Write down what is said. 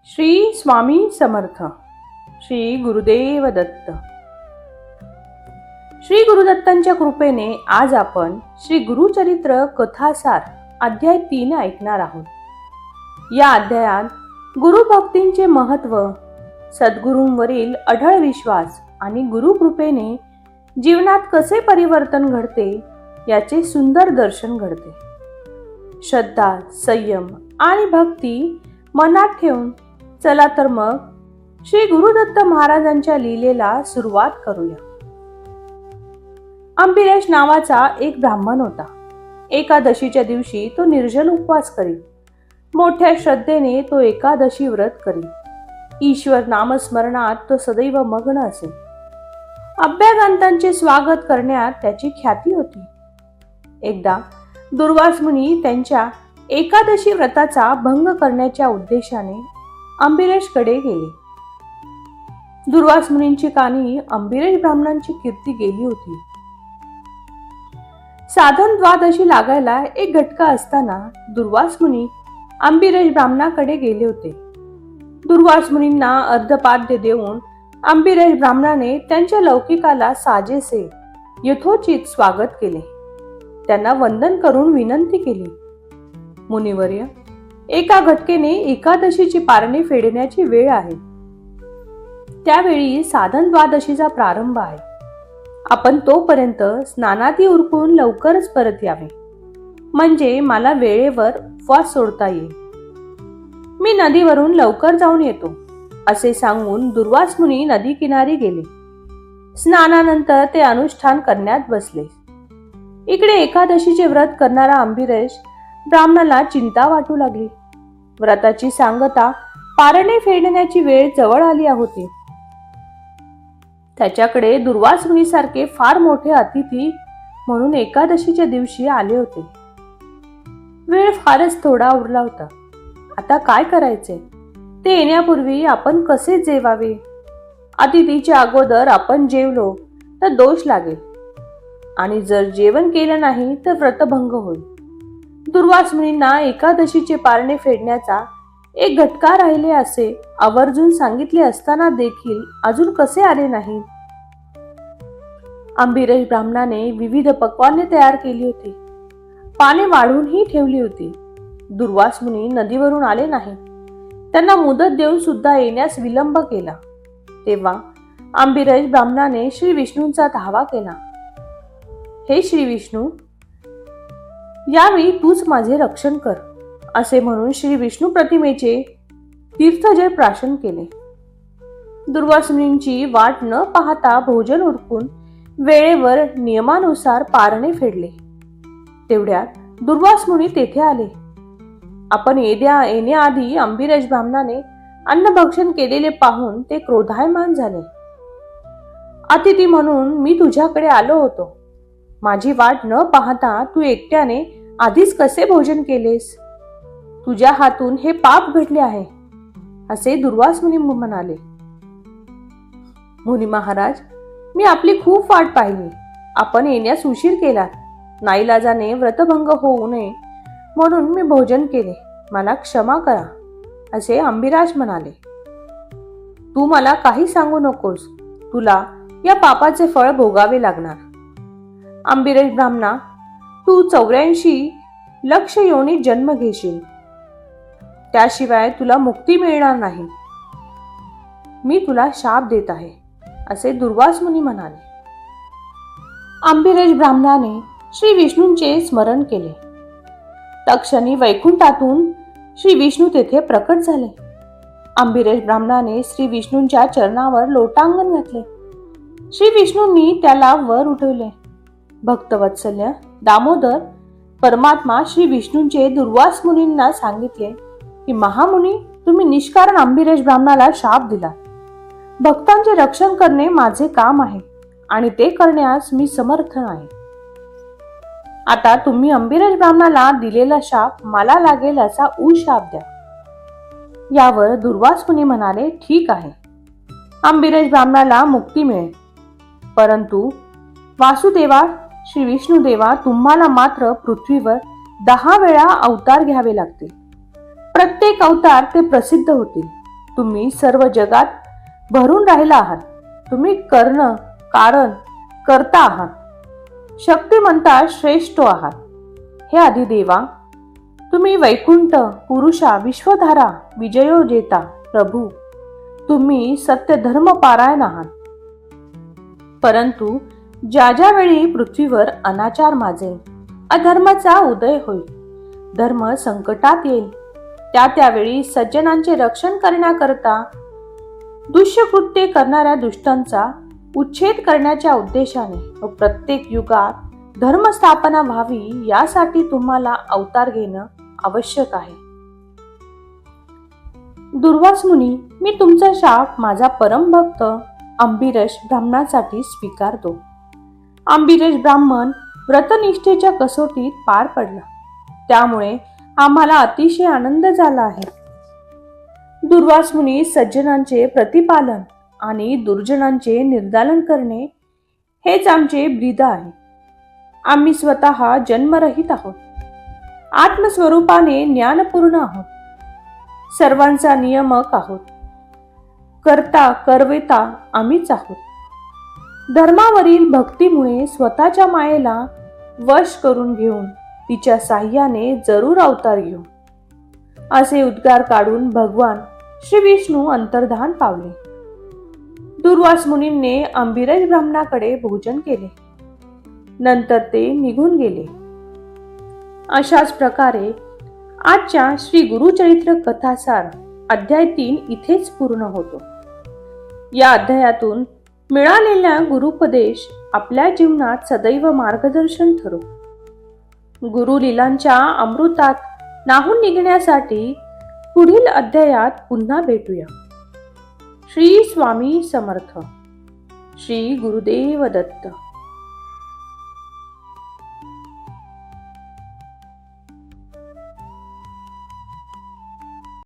श्री स्वामी समर्थ. श्री गुरुदेव दत्त. श्री गुरुदत्तांच्या कृपेने आज आपण श्री गुरुचरित्र कथासार अध्याय 3 ऐकणार आहोत. या अध्यायात गुरुभक्तींचे महत्व, सद्गुरूंवरील अढळ विश्वास आणि गुरुकृपेने जीवनात कसे परिवर्तन घडते याचे सुंदर दर्शन घडते. श्रद्धा, संयम आणि भक्ती मनात ठेवून चला तर मग श्री गुरुदत्त महाराजांच्या लीलेला सुरुवात करूया. अंबिरेश नावाचा एक ब्राह्मण होता. एकादशीच्या दिवशी तो निर्जल उपवास करी. मोठ्या श्रद्धेने तो एकादशी व्रत करी. ईश्वर नामस्मरणात तो सदैव मग्न असे. अभ्यागतांचे स्वागत करण्यात त्याची ख्याती होती. एकदा दुर्वास मुनी त्यांच्या एकादशी व्रताचा भंग करण्याच्या उद्देशाने अंबिरेशकडे गेले. दुर्वास मुनींची कानी अंबिरेश ब्राह्मणांची कीर्ती गेली होती. साधन द्वादशी लागायला एक घटका असताना दुर्वास मुनी अंबिरेश ब्राह्मणाकडे गेले होते. दुर्वास मुनींना अर्धपाद्य देऊन अंबिरेश ब्राह्मणाने त्यांच्या लौकिकाला साजेसे यथोचित स्वागत केले. त्यांना वंदन करून विनंती केली, मुनिवर्य, एका घटकेने एकादशीची पारणे फेडण्याची वेळ आहे. त्यावेळी साधन द्वादशीचा प्रारंभ आहे. आपण तोपर्यंत स्नानादी उरकून लवकरच परत यावे, म्हणजे मला वेळेवर उपवास सोडता येईल. मी नदीवरून लवकर जाऊन येतो, असे सांगून दुर्वास मुनी नदी किनारी गेले. स्नानानंतर ते अनुष्ठान करण्यात बसले. इकडे एकादशीचे व्रत करणारा अंबिरेश ब्राह्मणाला चिंता वाटू लागली. व्रताची सांगता, पारणे फेडण्याची वेळ जवळ आली होती. त्याच्याकडे दुर्वास मुनीसारखे फार मोठे अतिथी म्हणून एकादशीच्या दिवशी आले होते. वेळ फारच थोडा उरला होता. आता काय करायचे? ते येण्यापूर्वी आपण कसे जेवावे? अतिथीच्या अगोदर आपण जेवलो तर दोष लागेल, आणि जर जेवण केलं नाही तर व्रतभंग होईल. दुर्वास मुनींना एकादशीचे पारणे फेडण्याचा एक घटका राहिले असे आवर्जून सांगितले असताना देखील अजून कसे आले नाही? अंबिरेश ब्राह्मणाने विविध पक्वाने तयार केली होती. पाने वाढूनही ठेवली होती. दुर्वास मुनी नदीवरून आले नाही. त्यांना मुदत देऊन सुद्धा येण्यास विलंब केला. तेव्हा अंबिरेश ब्राह्मणाने श्री विष्णूंचा धावा केला. हे श्री विष्णू, यावेळी तूच माझे रक्षण कर, असे म्हणून श्री विष्णू प्रतिमेचे तीर्थजल प्राशन केले. दुर्वास मुनींची वाट न पाहता भोजन उरकून वेळेवर नियमानुसार पारणे फेडले. तेवढ्यात दुर्वास मुनी तेथे आले. आपण येण्याआधी अंबिरेश ब्राह्मणाने अन्नभक्षण केलेले पाहून ते क्रोधायमान झाले. अतिथी म्हणून मी तुझ्याकडे आलो होतो. माझी वाट न पाहता तू एकट्याने आधीच कसे भोजन केलेस? तुझ्या हातून हे पाप घडले आहे, असे दुर्वास मुनी म्हणाले. मुनी महाराज, मी आपली खूप वाट पाहिली. आपण येण्यास उशीर केला. नाईलाजाने व्रतभंग होऊ नये म्हणून मी भोजन केले. मला क्षमा करा, असे अंबिराज म्हणाले. तू मला काही सांगू नकोस. तुला या पापाचे फळ भोगावे लागणार. अंबिरेश ब्राह्मणा, तू 84 लक्ष योनीत जन्म घेशील. त्याशिवाय तुला मुक्ती मिळणार नाही. मी तुला शाप देत आहे, असे दुर्वास मुनी म्हणाले. अंबिरेश ब्राह्मणाने श्री विष्णूंचे स्मरण केले. तत्क्षणी वैकुंठातून श्री विष्णू तेथे प्रकट झाले. अंबिरेश ब्राह्मणाने श्री विष्णूंच्या चरणावर लोटांगण घातले. श्री विष्णूंनी त्याला वर उठवले. भक्तवत्सल्य दामोदर परमात्मा श्री विष्णूंचे दुर्वास मुनींना सांगितले की, महामुनी, तुम्ही निष्कारण अंबिरेश ब्राह्मणाला शाप दिला. भक्तांचे रक्षण करणे माझे काम आहे आणि ते करण्यास मी समर्थ आहे. आता तुम्ही अंबिरेश ब्राह्मणाला दिलेला शाप मला लागेल असा शाप द्या. यावर दुर्वास मुनी म्हणाले, ठीक आहे, अंबिरेश ब्राह्मणाला मुक्ती मिळेल. परंतु वासुदेवा, श्री विष्णुदेवा, तुम्हाला मात्र पृथ्वीवर 10 वेळा अवतार घ्यावे लागतील. प्रत्येक अवतार ते प्रसिद्ध होतील. तुम्ही सर्व जगात भरून राहिला आहात. तुम्ही कर्ण, कारण, करता आहात. शक्तिमंता श्रेष्ठ आहात. हे आदिदेवा, तुम्ही वैकुंठ, पुरुषा, विश्वधारा, विजयोजेता, प्रभू, तुम्ही सत्य धर्म पारायण आहात. परंतु ज्या वेळी पृथ्वीवर अनाचार माजेल, अधर्माचा उदय होईल, धर्म संकटात येईल, त्यावेळी सज्जनांचे रक्षण करण्याकरता दुष्कृत्य करणाऱ्या दुष्टांचा उच्छेद करण्याच्या उद्देशाने व प्रत्येक युगात धर्मस्थापना व्हावी यासाठी तुम्हाला अवतार घेणं आवश्यक आहे. दुर्वास मुनी, मी तुमचा शाप माझा परमभक्त अंबिरश ब्राह्मणासाठी स्वीकारतो. अंबिरश ब्राह्मण व्रतनिष्ठेच्या कसोटीत पार पडला, त्यामुळे आम्हाला अतिशय आनंद झाला आहे. दुर्वास मुनी, सज्जनांचे प्रतिपालन आणि दुर्जनांचे निर्दालन करणे हेच आमचे ब्रीद आहे. आम्ही स्वतः जन्मरहित आहोत, आत्मस्वरूपाने ज्ञानपूर्ण आहोत, सर्वांचा नियमक आहोत, करता करवेता आम्हीच आहोत. धर्मावरील भक्तीमुळे स्वतःच्या मायेला वश करून घेऊन तिच्या साह्याने जरूर अवतार घेऊ, असे उद्गार काढून भगवान श्री विष्णू अंतर्धान पावले. दुर्वास मुनींनी अंबिरश ब्राह्मणाकडे भोजन केले, नंतर ते निघून गेले. अशाच प्रकारे आजच्या श्री गुरुचरित्र कथासार अध्याय 3 इथेच पूर्ण होतो. या अध्यायातून मिळालेला गुरुपदेश आपल्या जीवनात सदैव मार्गदर्शन ठरो. गुरुलीलांच्या अमृतात नाहून निघण्यासाठी पुढील अध्यायात पुन्हा भेटूया. श्री स्वामी समर्थ. श्री गुरुदेव दत्त.